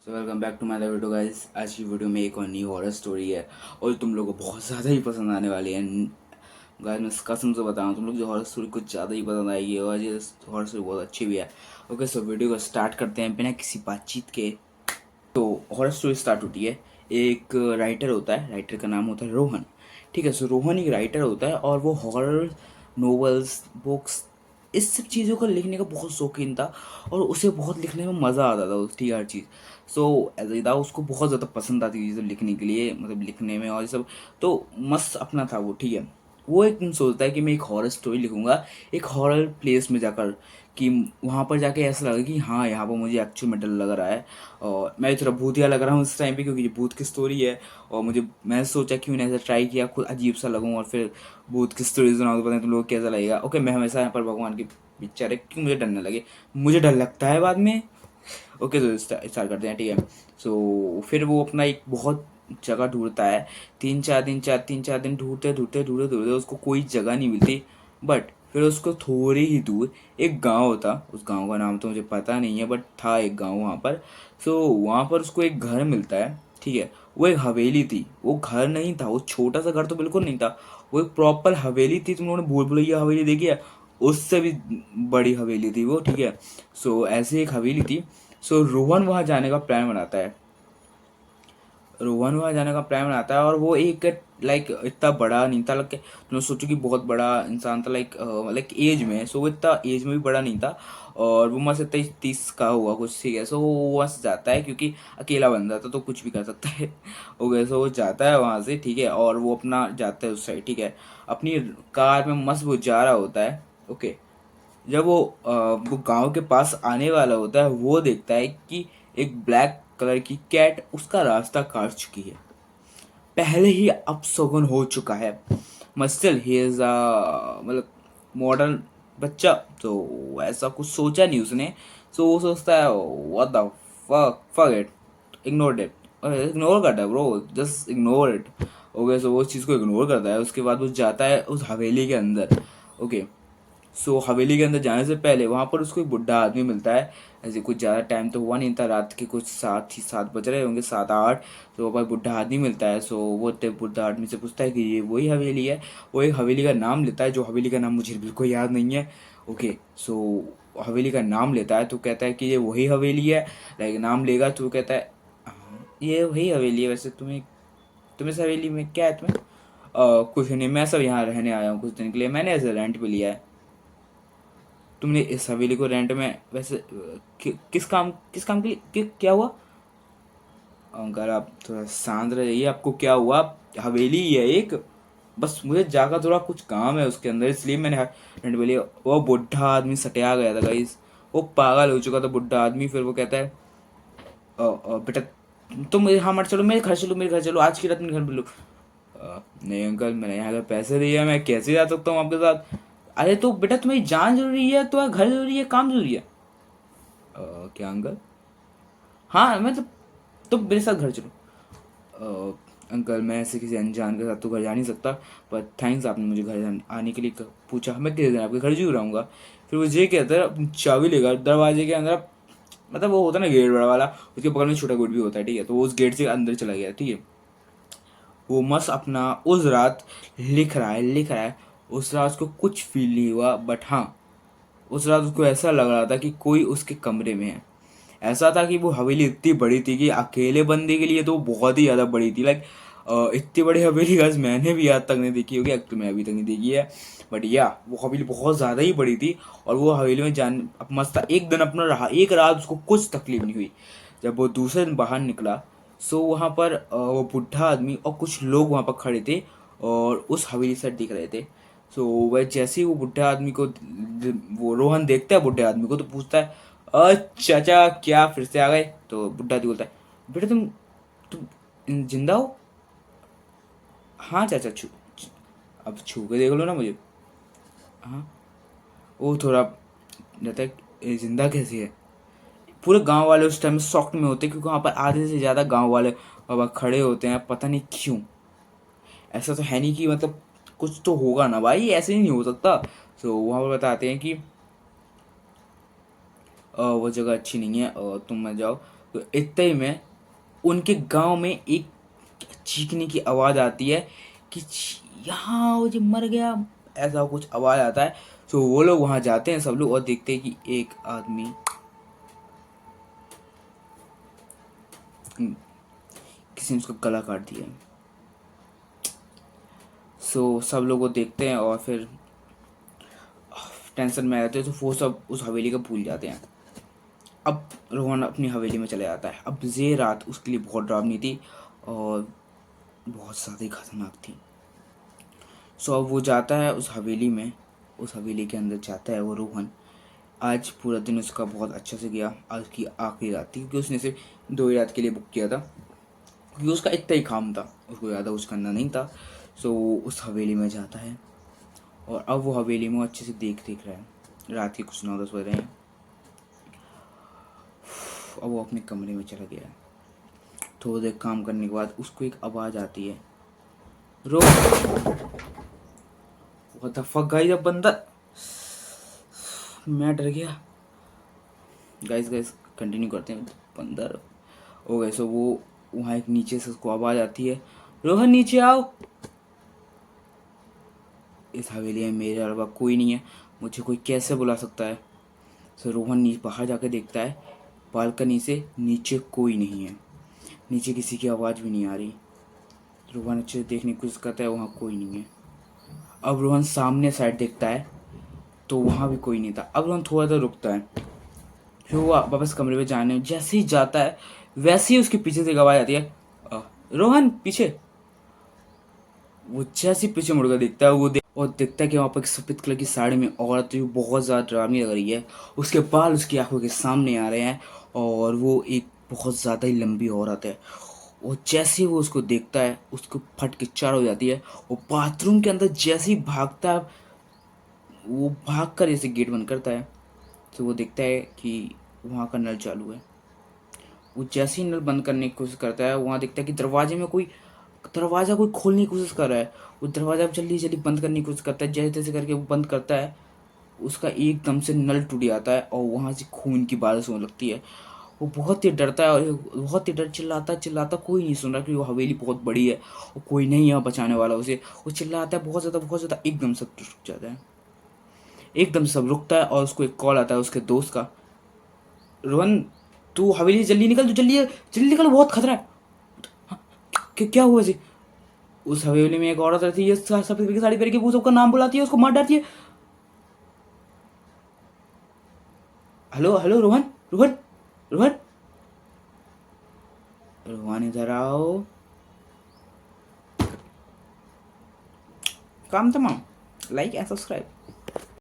Welcome back to my video guys. आज की video में एक और नई हॉरर स्टोरी है और तुम लोगों को बहुत ज़्यादा ही पसंद आने वाली है गाइस। मैं कसम से बता रहा हूँ, तुम लोग जो हॉरर स्टोरी कुछ ज़्यादा ही पसंद आएगी और ये हॉरर स्टोरी बहुत अच्छी भी है। ओके, सो वीडियो को स्टार्ट करते हैं बिना किसी बातचीत के। तो हॉरर स्टोरी स्टार्ट होती है। एक राइटर होता है, राइटर का नाम होता है रोहन। ठीक है, सो रोहन एक राइटर होता है और वो हॉरर नोवेल्स, बुक्स, इस सब चीज़ों का लिखने का बहुत शौकीन था और उसे बहुत लिखने में मज़ा आता था उसकी हर चीज़। सो एज उसको बहुत ज़्यादा पसंद आती थी चीज़ें लिखने के लिए, मतलब लिखने में और ये सब। तो मस्त अपना था वो। ठीक है, वो एक दिन सोचता है कि मैं एक हॉरर स्टोरी लिखूंगा एक हॉरर प्लेस में जाकर, कि वहाँ पर जाके ऐसा लगा कि हाँ यहाँ पर मुझे एक्चुअल में डर लग रहा है और मैं थोड़ा भूतिया लग रहा हूँ इस टाइम पे, क्योंकि ये भूत की स्टोरी है। और मैं सोचा कि मैंने ऐसा ट्राई किया, खुद अजीब सा लगूँ और फिर भूत की स्टोरी सुनाऊँ तो पता नहीं तुम लोग को कैसा लगेगा। ओके, मैं हमेशा यहाँ पर भगवान की पिक्चर है कि मुझे डर न लगे, मुझे डर लगता है बाद में। ओके, तो स्टार्ट करते हैं। ठीक है, सो फिर वो अपना एक बहुत जगह ढूंढता है। 3-4 दिन ढूंढते ढूंढते ढूंढते ढूंढते उसको कोई जगह नहीं मिलती। बट फिर उसको थोड़ी ही दूर एक गांव था। उस गांव का नाम तो मुझे पता नहीं है, बट था एक गांव वहाँ पर। सो वहाँ पर उसको एक घर मिलता है। ठीक है, वो एक हवेली थी, वो घर नहीं था, वो छोटा सा घर तो बिल्कुल नहीं था, वो एक प्रॉपर हवेली थी। तुम लोगों ने भूल भुलैया हवेली देखी है? उससे भी बड़ी हवेली थी वो। ठीक है, सो ऐसे एक हवेली थी। सो रोहन वहाँ जाने का प्लान बनाता है। रोहन वहाँ जाने का प्लान बनाता है और वो एक लाइक इतना बड़ा नहीं था, लाइक तुम सोचो कि बहुत बड़ा इंसान था, लाइक लाइक एज में। सो वो इतना एज में भी बड़ा नहीं था और वो मस्त 23-30 का हुआ कुछ। ठीक है, सो वो मस्त जाता है क्योंकि अकेला बंदा था तो कुछ भी कर सकता है। ओके, सो वो जाता है वहाँ से। ठीक है, और वो अपना जाता है उस साइड। ठीक है, अपनी कार में मस्त वो जा रहा होता है। ओके, जब वो गांव के पास आने वाला होता है, वो देखता है कि एक ब्लैक कलर की कैट उसका रास्ता काट चुकी है। पहले ही अपशगुन हो चुका है। मगर स्टिल ही इज मतलब मॉडर्न बच्चा, तो ऐसा कुछ सोचा नहीं उसने। सो वो सोचता है what the fuck it, ignore it. Ignore करता है bro, just ignore it. Okay, so वो उस चीज़ को इग्नोर करता है। उसके बाद वो जाता है उस हवेली के अंदर। ओके, सो हवेली के अंदर जाने से पहले वहाँ पर उसको एक बुढ़ा आदमी मिलता है। ऐसे कुछ ज़्यादा टाइम तो हुआ नहीं था, रात के कुछ 7 बज रहे होंगे, 7-8। तो वहाँ पर बुढ़ा आदमी मिलता है। सो वो बुढ़ा आदमी से पूछता है कि ये वही हवेली है। वो एक हवेली का नाम लेता है, जो हवेली का नाम मुझे बिल्कुल याद नहीं है। ओके, सो हवेली का नाम लेता है तो कहता है कि ये वही हवेली है। लाइक नाम लेगा तो कहता है "हाँ, ये वही हवेली है। वैसे तुम्हें तुम्हें इस हवेली में क्या है तुम्हें? कुछ नहीं, मैं सब यहाँ रहने आया हूँ कुछ दिन के लिए, मैंने ऐसे रेंट पे लिया है। तुमने इस हवेली को रेंट में वैसे किस काम के लिए क्या हुआ? अगर आप थोड़ा शांत रहिए, आपको क्या हुआ? हवेली ही है एक, बस मुझे जाकर थोड़ा कुछ काम है उसके अंदर, इसलिए मैंने रेंट पे लिया। वो बुढ़ा आदमी सटिया गया था गाइस, वो पागल हो चुका था बुढ़ा आदमी। फिर वो कहता है बेटा तुम मेरे, हाँ मत चलो, मेरे घर चलो, मेरे घर चलो, आज की रात मेरे घर मिलो। नहीं अंकल, मैंने यहाँ का पैसे दिए, मैं कैसे जा सकता हूँ आपके साथ? अरे तो बेटा तुम्हारी जान जरूरी है, तुम्हारा घर जरूरी है, काम जरूरी है। क्या अंकल? हाँ मैं तो तुम मेरे साथ घर चलो। अंकल मैं ऐसे किसी अनजान के साथ तो घर जा नहीं सकता, पर थैंक्स आपने मुझे घर आने के लिए पूछा, मैं किसी दिन आपके घर जरूर आऊँगा। फिर वो ये कहता है अपनी चाबी लेकर दरवाजे के अंदर, मतलब वो होता है ना गेट बड़ा वाला, उसके बगल में छोटा गेट भी होता है। ठीक है, तो वो उस गेट से अंदर चला गया। ठीक है, वो मस्त अपना उस रात लिख रहा है। उस रात उसको कुछ फील नहीं हुआ, बट हाँ उस रात उसको ऐसा लग रहा था कि कोई उसके कमरे में है। ऐसा था कि वो हवेली इतनी बड़ी थी कि अकेले बंदे के लिए तो बहुत ही ज़्यादा बड़ी थी। लाइक इतनी बड़ी हवेली गाइस मैंने भी आज तक नहीं देखी होगी, एक्चुअली मैं अभी तक नहीं देखी है। बट या वो हवेली बहुत ज़्यादा ही बड़ी थी और वो हवेली में जान अब मस्त था। एक दिन अपना रहा, एक रात उसको कुछ तकलीफ नहीं हुई। जब वो दूसरे दिन बाहर निकला, सो वहाँ पर वो बुढ़ा आदमी और कुछ लोग वहाँ पर खड़े थे और उस हवेली से देख रहे थे। सो वह जैसे ही वो बुढ़ा आदमी को, वो रोहन देखता है बुढ़े आदमी को तो पूछता है चाचा क्या फिर से आ गए? तो बुड्ढा दी बोलता है बेटा तुम जिंदा हो? हाँ चाचा, अब छू के देख लो ना मुझे। हाँ, वो थोड़ा रहता है "ये जिंदा कैसी है?" पूरे गांव वाले उस टाइम शॉक में होते हैं, क्योंकि वहाँ पर आधे से ज़्यादा गांव वाले बाबा खड़े होते हैं, पता नहीं क्यों। ऐसा तो है नहीं कि मतलब कुछ तो होगा ना भाई, ऐसे ही नहीं हो सकता। तो वहाँ पर बताते हैं कि वो जगह अच्छी नहीं है और तुम मत जाओ। तो इतने ही में उनके गांव में एक चीखने की आवाज़ आती है कि यहाँ वो जो मर गया, ऐसा कुछ आवाज़ आता है। तो वो लोग वहाँ जाते हैं सब लोग और देखते हैं कि एक आदमी किसी ने उसका गला काट दिया। सो सब लोग वो देखते हैं और फिर टेंशन में आ जाते हैं, तो वो सब उस हवेली का भूल जाते हैं। अब रोहन अपनी हवेली में चले जाता है। अब ये रात उसके लिए बहुत डरावनी थी और बहुत ज़्यादा ही खतरनाक थी। सो अब वो जाता है उस हवेली में, उस हवेली के अंदर जाता है वो रोहन। आज पूरा दिन उसका बहुत अच्छा से गया। आज की आखिरी रात थी क्योंकि उसने सिर्फ 2 ही रात के लिए बुक किया था, क्योंकि उसका इतना ही काम था, उसको ज़्यादा कुछ करना नहीं था। सो वो उस हवेली में जाता है और अब वो हवेली में अच्छे से देख रहा है। रात के कुछ 9-10 बज रहे हैं। अब वो अपने कमरे में चला गया। थोड़ी देर काम करने के बाद उसको एक आवाज़ आती है, रो। व्हाट द फक गाइस, अब बंदा, मैं डर गया। गाइस कंटिन्यू करते हैं। बंदर हो गए। सो वो वहाँ एक नीचे से उसको आवाज़ आती है, रोहन नीचे आओ। इस हवेली में मेरे अलावा कोई नहीं है, मुझे कोई कैसे बुला सकता है। सो रोहन नीचे बाहर जाकर देखता है, बालकनी से नीचे कोई नहीं है, नीचे किसी की आवाज़ भी नहीं आ रही। रोहन अच्छे से देखने की कोशिश करता है, वहाँ कोई नहीं है। अब रोहन सामने साइड देखता है तो वहाँ भी कोई नहीं था। अब रोहन थोड़ा सा रुकता है, फिर वो वापस कमरे में जाने जैसे ही जाता है वैसे ही उसके पीछे से एक आवाज़ आती है, रोहन पीछे। वो जैसे पीछे मुड़कर देखता है, और देखता है कि वहाँ पर एक सफ़ेद कलर की साड़ी में औरत जो बहुत ज़्यादा डरावनी लग रही है। उसके बाल उसकी आंखों के सामने आ रहे हैं और वो एक बहुत ज़्यादा ही लंबी औरत है। और जैसे ही वो उसको देखता है उसको फट के चार हो जाती है। वो बाथरूम के अंदर जैसे ही भागता है, वो भाग कर जैसे गेट बंद करता है तो वो देखता है कि वहाँ का नल चालू है। वो जैसे ही नल बंद करने की कोशिश करता है, वहाँ देखता है कि दरवाज़ा कोई खोलने की कोशिश कर रहा है। वो दरवाज़ा जल्दी जल्दी बंद करने की कोशिश करता है, जैसे तैसे करके वो बंद करता है। उसका एकदम से नल टूट जाता है और वहाँ से खून की बारिश होने लगती है। वो बहुत ही डरता है और बहुत ही डर चिल्लाता, कोई नहीं सुन रहा क्योंकि वो हवेली बहुत बड़ी है और कोई नहीं यहाँ बचाने वाला उसे। वो चिल्लाता है बहुत ज़्यादा। एकदम सब रुक जाता है, एकदम सब रुकता है और उसको एक कॉल आता है उसके दोस्त का, रोहन तू हवेली से जल्दी निकल, तू जल्दी निकल, बहुत खतरा है। क्या हुआ जी? उस हवेली में एक औरत रहती है, सफेद कलर की साड़ी पहन के, वो सबका नाम बुलाती है, उसको मार डालती है। हेलो हेलो, रोहन रोहन रोहन रोहन इधर आओ। काम तमाम, लाइक एंड सब्सक्राइब।